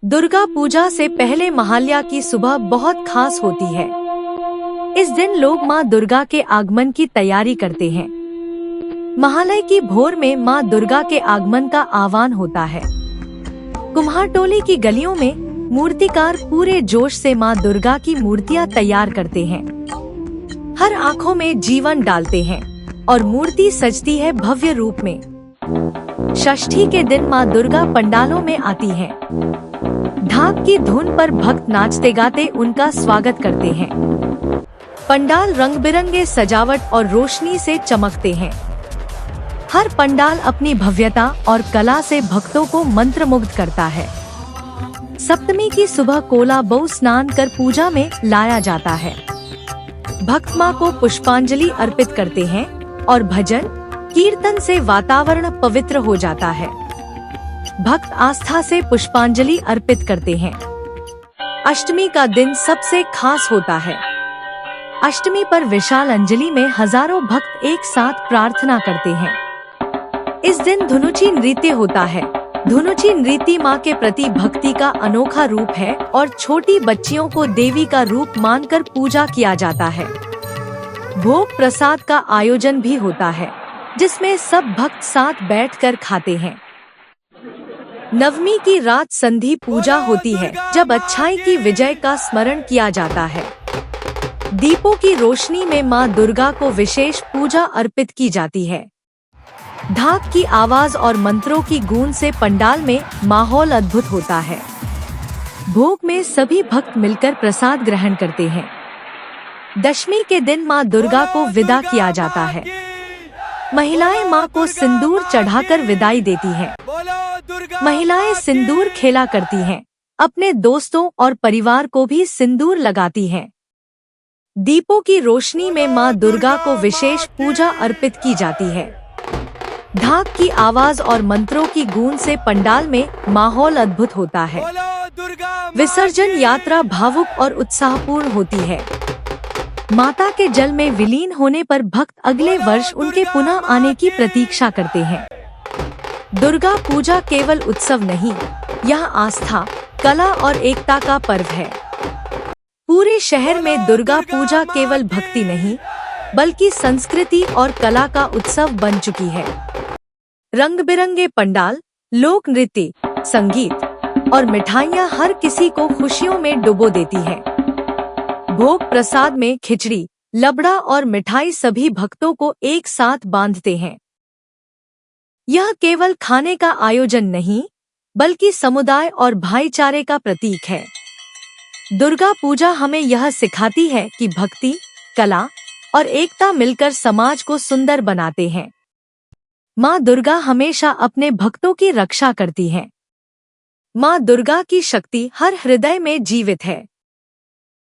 दुर्गा पूजा से पहले महालया की सुबह बहुत खास होती है। इस दिन लोग माँ दुर्गा के आगमन की तैयारी करते हैं। महालय की भोर में माँ दुर्गा के आगमन का आह्वान होता है। कुम्हारटोली की गलियों में मूर्तिकार पूरे जोश से माँ दुर्गा की मूर्तियाँ तैयार करते हैं। हर आँखों में जीवन डालते हैं और मूर्ति सजती है भव्य रूप में। षष्ठी के दिन माँ दुर्गा पंडालों में आती हैं। ढाक की धुन पर भक्त नाचते गाते उनका स्वागत करते हैं। पंडाल रंग बिरंगे सजावट और रोशनी से चमकते हैं। हर पंडाल अपनी भव्यता और कला से भक्तों को मंत्रमुग्ध करता है। सप्तमी की सुबह कोला बहु स्नान कर पूजा में लाया जाता है। भक्त मां को पुष्पांजलि अर्पित करते हैं और भजन कीर्तन से वातावरण पवित्र हो जाता है। भक्त आस्था से पुष्पांजलि अर्पित करते हैं। अष्टमी का दिन सबसे खास होता है। अष्टमी पर विशाल अंजलि में हजारों भक्त एक साथ प्रार्थना करते हैं। इस दिन धुनुची नृत्य होता है। धुनुची नृत्य माँ के प्रति भक्ति का अनोखा रूप है और छोटी बच्चियों को देवी का रूप मानकर पूजा किया जाता है। भोग प्रसाद का आयोजन भी होता है, जिसमें सब भक्त साथ बैठकर खाते हैं। नवमी की रात संधि पूजा होती है, जब अच्छाई की विजय का स्मरण किया जाता है। दीपों की रोशनी में माँ दुर्गा को विशेष पूजा अर्पित की जाती है। ढाक की आवाज और मंत्रों की गूंज से पंडाल में माहौल अद्भुत होता है। भोग में सभी भक्त मिलकर प्रसाद ग्रहण करते हैं। दशमी के दिन माँ दुर्गा को विदा किया जाता है। महिलाएं माँ को सिंदूर चढ़ाकर विदाई देती हैं। महिलाएं सिंदूर खेला करती हैं, अपने दोस्तों और परिवार को भी सिंदूर लगाती हैं। दीपों की रोशनी में माँ दुर्गा को विशेष पूजा अर्पित की जाती है। ढाक की आवाज और मंत्रों की गूंज से पंडाल में माहौल अद्भुत होता है। विसर्जन यात्रा भावुक और उत्साहपूर्ण होती है। माता के जल में विलीन होने पर भक्त अगले वर्ष उनके पुनः आने की प्रतीक्षा करते हैं। दुर्गा पूजा केवल उत्सव नहीं, यह आस्था, कला और एकता का पर्व है। पूरे शहर में दुर्गा पूजा केवल भक्ति नहीं, बल्कि संस्कृति और कला का उत्सव बन चुकी है। रंग बिरंगे पंडाल, लोक नृत्य, संगीत और मिठाइयाँ हर किसी को खुशियों में डुबो देती हैं। भोग प्रसाद में खिचड़ी, लबड़ा और मिठाई सभी भक्तों को एक साथ बांधते हैं। यह केवल खाने का आयोजन नहीं, बल्कि समुदाय और भाईचारे का प्रतीक है। दुर्गा पूजा हमें यह सिखाती है कि भक्ति, कला और एकता मिलकर समाज को सुंदर बनाते हैं। माँ दुर्गा हमेशा अपने भक्तों की रक्षा करती है। माँ दुर्गा की शक्ति हर हृदय में जीवित है।